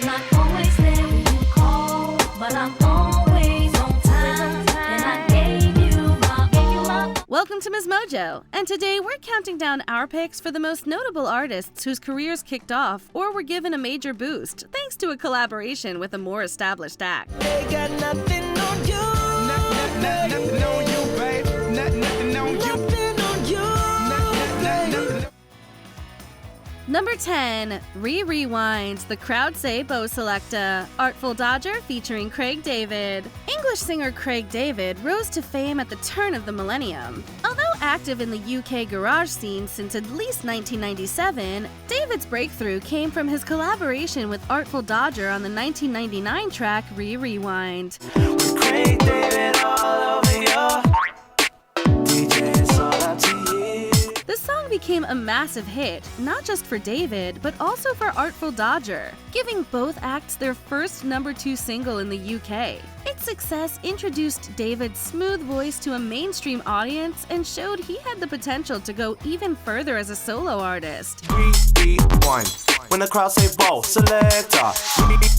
I'm not always there when you call, but I'm always on time. And I gave you my. Welcome to MsMojo, and today we're counting down our picks for the most notable artists whose careers kicked off or were given a major boost thanks to a collaboration with a more established act. They got nothing on you. Nothing on you, babe. Nothing on you. Nothing on you. Number 10, Rewind, the crowd say Bo Selecta, Artful Dodger featuring Craig David. English singer Craig David rose to fame at the turn of the millennium. Although active in the UK garage scene since at least 1997, David's breakthrough came from his collaboration with Artful Dodger on the 1999 track Rewind. Craig David all over you. DJ, it's all up to you. The song became a massive hit, not just for David, but also for Artful Dodger, giving both acts their first #2 single in the UK. Its success introduced David's smooth voice to a mainstream audience and showed he had the potential to go even further as a solo artist. Rewind. When the crowd say Bo Selecta.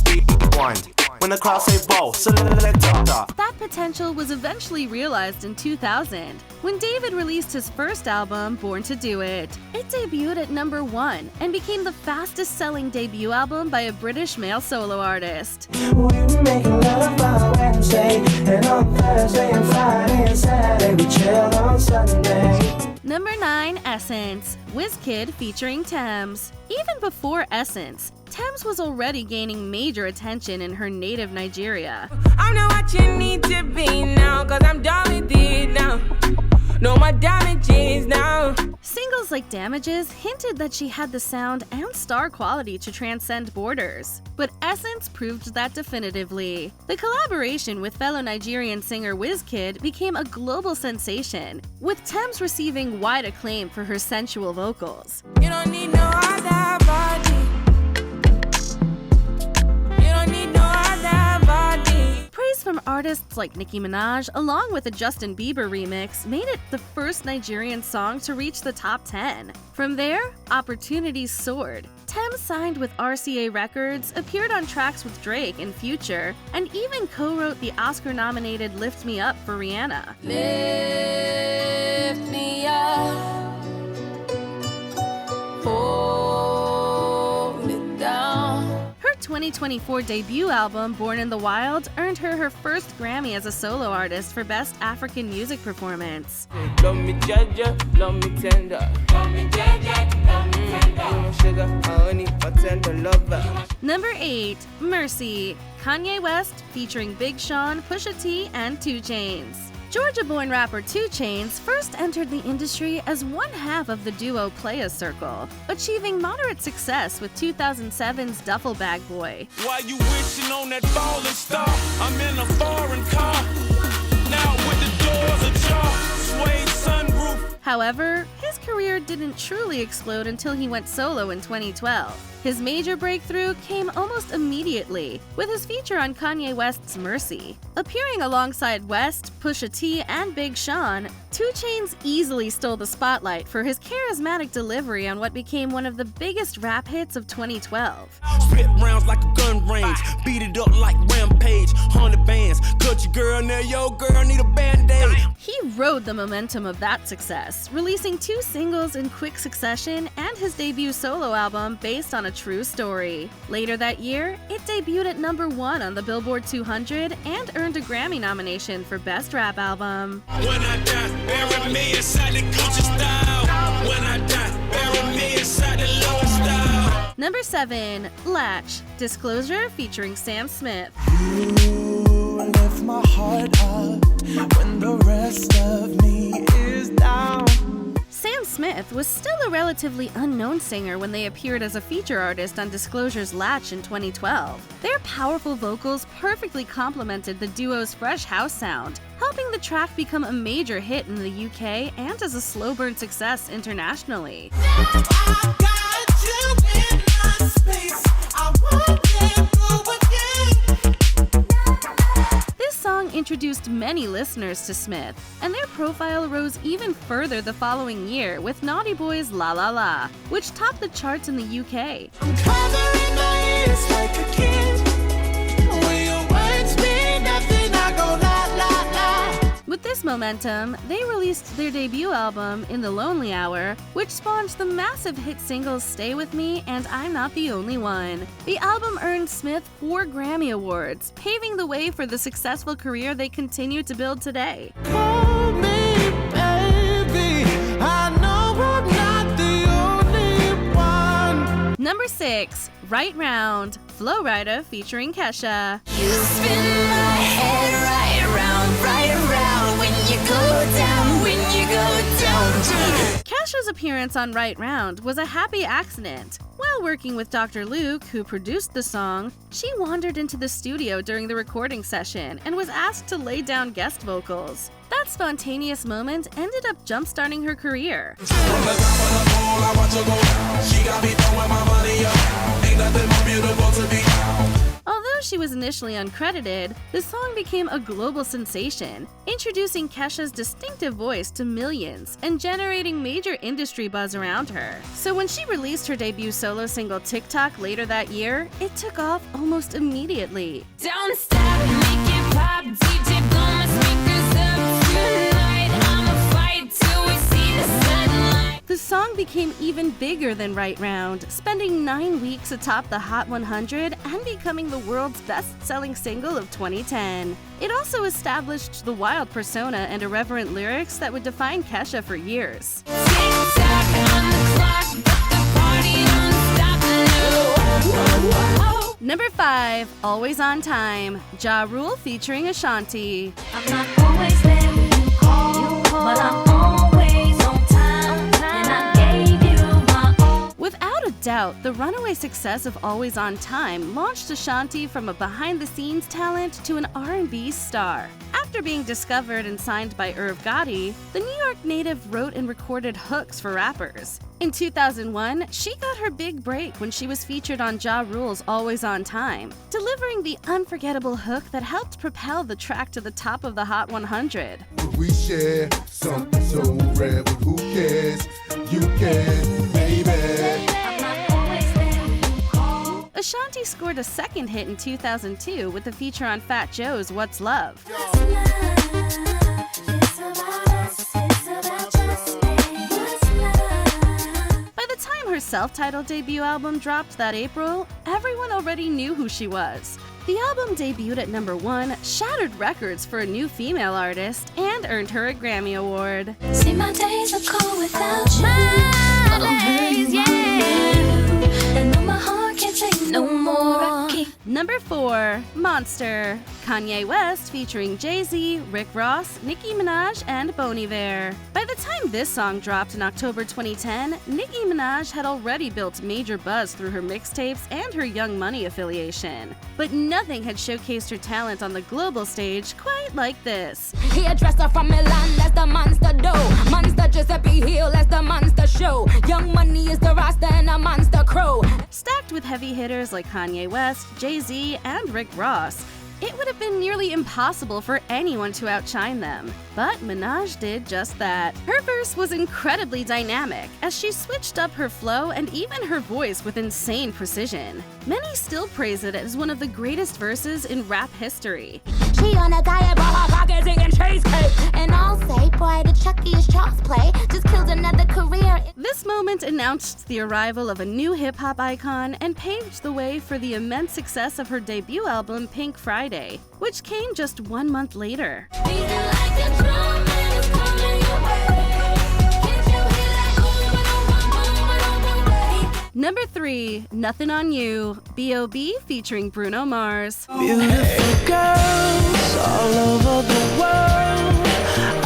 Rewind. When the crowd say Bo Selecta. That potential was eventually realized in 2000, when David released his first album, Born to Do It. It debuted at #1 and became the fastest-selling debut album by a British male solo artist. We were making love on Wednesday, and on Thursday and Friday and Saturday we chilled on Sunday. Number 9, Essence, Wizkid featuring Tems. Even before Essence, Tems was already gaining major attention in her native Nigeria. I'm not what you need to be now, cause I'm done with it now. No more damages now. Singles like Damages hinted that she had the sound and star quality to transcend borders. But Essence proved that definitively. The collaboration with fellow Nigerian singer Wizkid became a global sensation, with Tems receiving wide acclaim for her sensual vocals. You don't need no other body. You don't need no other body. Praise from artists like Nicki Minaj, along with a Justin Bieber remix, made it the first Nigerian song to reach the top 10. From there, opportunities soared. Tems signed with RCA Records, appeared on tracks with Drake and Future, and even co-wrote the Oscar-nominated Lift Me Up for Rihanna. Lift me up. Hold me down. Her 2024 debut album, Born in the Wild, earned her her first Grammy as a solo artist for Best African Music Performance. Love me Jaja, love me tender. Love me Jaja, love me tender. Sugar, honey, a tender lover. Number 8, Mercy, Kanye West featuring Big Sean, Pusha T, and 2 Chainz. Georgia-born rapper 2 Chainz first entered the industry as one half of the duo Playa Circle, achieving moderate success with 2007's Duffel Bag Boy. Why you wishing on that falling star? I'm in a foreign car, now with the doors ajar, suede sunroof. However, his career didn't truly explode until he went solo in 2012. His major breakthrough came almost immediately, with his feature on Kanye West's Mercy. Appearing alongside West, Pusha T, and Big Sean, 2 Chainz easily stole the spotlight for his charismatic delivery on what became one of the biggest rap hits of 2012. Spit rounds like a gun range, beat it up like Rampage, 100 bands, cut your girl now, yo girl need a band-aid. He rode the momentum of that success, releasing 2 singles in quick succession and his debut solo album based on a true story. Later that year, it debuted at #1 on the Billboard 200 and earned a Grammy nomination for Best Rap Album. When I die, bury me inside the Gucci style. When I die, bury me inside the Louis style. Number 7, Latch, Disclosure featuring Sam Smith. You lift my heart up when the rest of me is down. Sam Smith was still a relatively unknown singer when they appeared as a feature artist on Disclosure's Latch in 2012. Their powerful vocals perfectly complemented the duo's fresh house sound, helping the track become a major hit in the UK and as a slow burn success internationally. This song introduced many listeners to Smith, and their profile rose even further the following year with Naughty Boy's La La La, which topped the charts in the UK. I'm covering my ears like a kid. momentum, they released their debut album, In the Lonely Hour, which spawned the massive hit singles Stay With Me and I'm Not the Only One. The album earned Smith 4 Grammy Awards, paving the way for the successful career they continue to build today. Hold me, baby. I know I'm not the only one. Number 6, Right Round, Flow Rida featuring Kesha. You spin my head right around when you go down, Kesha's appearance on Right Round was a happy accident. While working with Dr. Luke, who produced the song, she wandered into the studio during the recording session and was asked to lay down guest vocals. That spontaneous moment ended up jump-starting her career. From the top of the pole, I watch her go down. She got me throwing my money up. Ain't nothing more beautiful to be. Although she was initially uncredited, the song became a global sensation, introducing Kesha's distinctive voice to millions and generating major industry buzz around her. So when she released her debut solo single TikTok later that year, it took off almost immediately. Don't stop, make it pop, DJ blow my speakers up tonight. I'ma fight till we see the sunlight. The song became even bigger than Right Round, spending 9 weeks atop the Hot 100 and becoming the world's best-selling single of 2010. It also established the wild persona and irreverent lyrics that would define Kesha for years. Tick-tock on the clock, but the party don't stop. No. Number 5, Always on Time, Ja Rule featuring Ashanti. I'm not always there when you call, but I'm always on time, and I gave you my all. Without a doubt, the runaway success of Always on Time launched Ashanti from a behind-the-scenes talent to an R&B star. After being discovered and signed by Irv Gotti, the New York native wrote and recorded hooks for rappers. In 2001, she got her big break when she was featured on Ja Rule's Always on Time, delivering the unforgettable hook that helped propel the track to the top of the Hot 100. We share something so rare, but who cares? You can, baby. I'm not always there when you call. Ashanti scored a second hit in 2002 with a feature on Fat Joe's What's Love. It's about us, it's about just me. What's love? By the time her self-titled debut album dropped that April, everyone already knew who she was. The album debuted at number 1, shattered records for a new female artist, and earned her a Grammy Award. See, my days are cold without you. My days, yeah. And though my heart can't take no more, I keep. Number 4, Monster, Kanye West featuring Jay-Z, Rick Ross, Nicki Minaj, and Bon Iver. By the time this song dropped in October 2010, Nicki Minaj had already built major buzz through her mixtapes and her Young Money affiliation. But nothing had showcased her talent on the global stage quite like this. Hairdresser from Milan, that's the monster dough. Monster Giuseppe Hill, that's the monster show. Young Money is the Rasta and a monster crow. Stacked with heavy hitters like Kanye West, Jay-Z, and Rick Ross, it would have been nearly impossible for anyone to outshine them. But Minaj did just that. Her verse was incredibly dynamic, as she switched up her flow and even her voice with insane precision. Many still praise it as one of the greatest verses in rap history. She on a diet, but her pockets eating cheesecake. And I'll say, boy, the Chucky is child's play. Just killed another career. This moment announced the arrival of a new hip-hop icon and paved the way for the immense success of her debut album, Pink Friday, which came just 1 month later. Beating like a drum and it's coming your way. Can't you hear that boom, boom, boom, boom, boom? Number 3, Nothing on You, B.o.B. featuring Bruno Mars. Beautiful girls all over the world.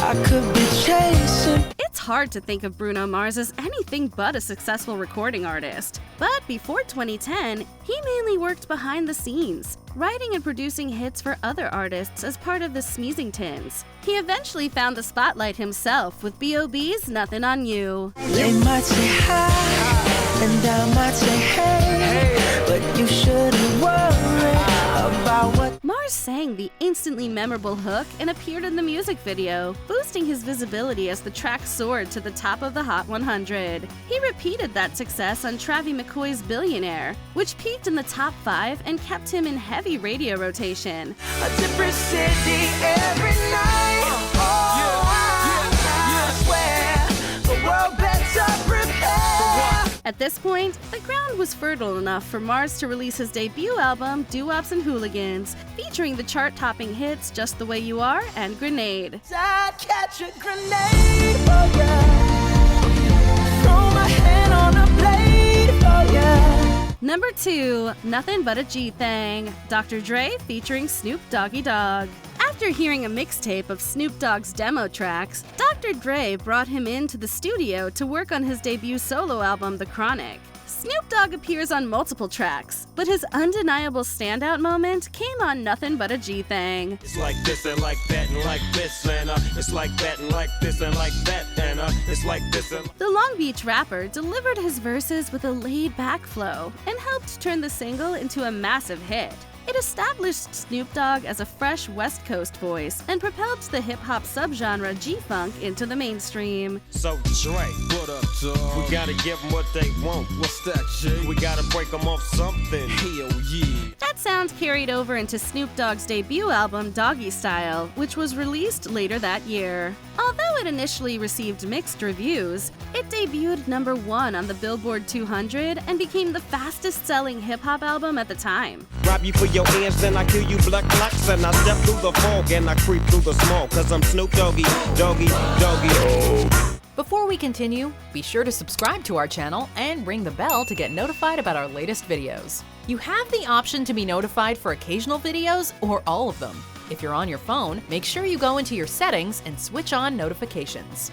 I could be chasing. It's hard to think of Bruno Mars as anything but a successful recording artist. But before 2010, he mainly worked behind the scenes, writing and producing hits for other artists as part of the Smeezingtons. He eventually found the spotlight himself with B.o.B.'s Nothing on You. They might say hi, and I might say hey, but you shouldn't worry about what. Mars sang the instantly memorable hook and appeared in the music video, boosting his visibility as the track soared to the top of the Hot 100. He repeated that success on Travie McCoy's Billionaire, which peaked in the top 5 and kept him in heavy radio rotation. A different city every night. Oh, At this point, the ground was fertile enough for Mars to release his debut album, Doo-Wops and Hooligans, featuring the chart-topping hits Just the Way You Are and Grenade. I'd catch a grenade for ya. Throw my hand on a blade for ya. Number 2, Nothing But a G-Thang, Dr. Dre featuring Snoop Doggy Dogg. After hearing a mixtape of Snoop Dogg's demo tracks, Dr. Dre brought him into the studio to work on his debut solo album, The Chronic. Snoop Dogg appears on multiple tracks, but his undeniable standout moment came on Nothing But a G-Thang. It's like this and like that and like this and it's like that and like this and like that and it's like this and The Long Beach rapper delivered his verses with a laid-back flow and helped turn the single into a massive hit. It established Snoop Dogg as a fresh West Coast voice and propelled the hip-hop subgenre G-Funk into the mainstream. So Dre, what up, dog? We gotta give them what they want. What's that, G? We gotta break them off something. Hell yeah. That sound carried over into Snoop Dogg's debut album, Doggy Style, which was released later that year. Although it initially received mixed reviews, it debuted number 1 on the Billboard 200 and became the fastest-selling hip-hop album at the time. Rob you for your hands, then I kill you black blacks, and I step through the fog and I creep through the smoke, cause I'm Snoop Doggy, Doggy, Doggy. Before we continue, be sure to subscribe to our channel and ring the bell to get notified about our latest videos. You have the option to be notified for occasional videos or all of them. If you're on your phone, make sure you go into your settings and switch on notifications.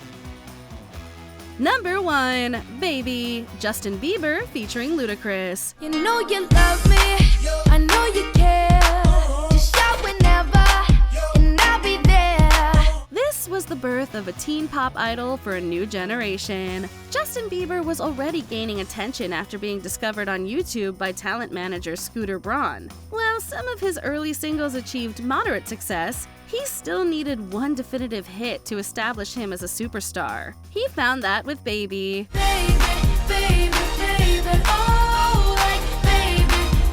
Number 1, Baby, Justin Bieber featuring Ludacris. You know you love me, I know you care. Just shout whenever, and I'll be there. This was the birth of a teen pop idol for a new generation. Justin Bieber was already gaining attention after being discovered on YouTube by talent manager Scooter Braun. While some of his early singles achieved moderate success, he still needed one definitive hit to establish him as a superstar. He found that with Baby. Baby, baby, baby, oh, like baby,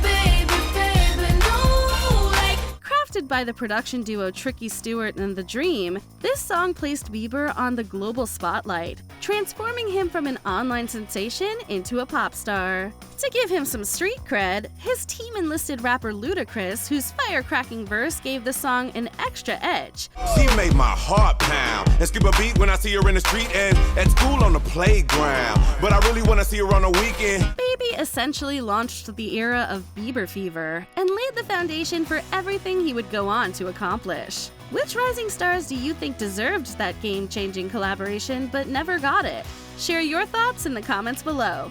baby, baby, no, like. Crafted by the production duo Tricky Stewart and The Dream, this song placed Bieber on the global spotlight, transforming him from an online sensation into a pop star. To give him some street cred, his team enlisted rapper Ludacris, whose firecracking verse gave the song an extra edge. She made my heart pound and skip a beat when I see her in the street and at school on the playground. But I really want to see her on the weekend. Baby essentially launched the era of Bieber fever and laid the foundation for everything he would go on to accomplish. Which rising stars do you think deserved that game-changing collaboration but never got it? Share your thoughts in the comments below.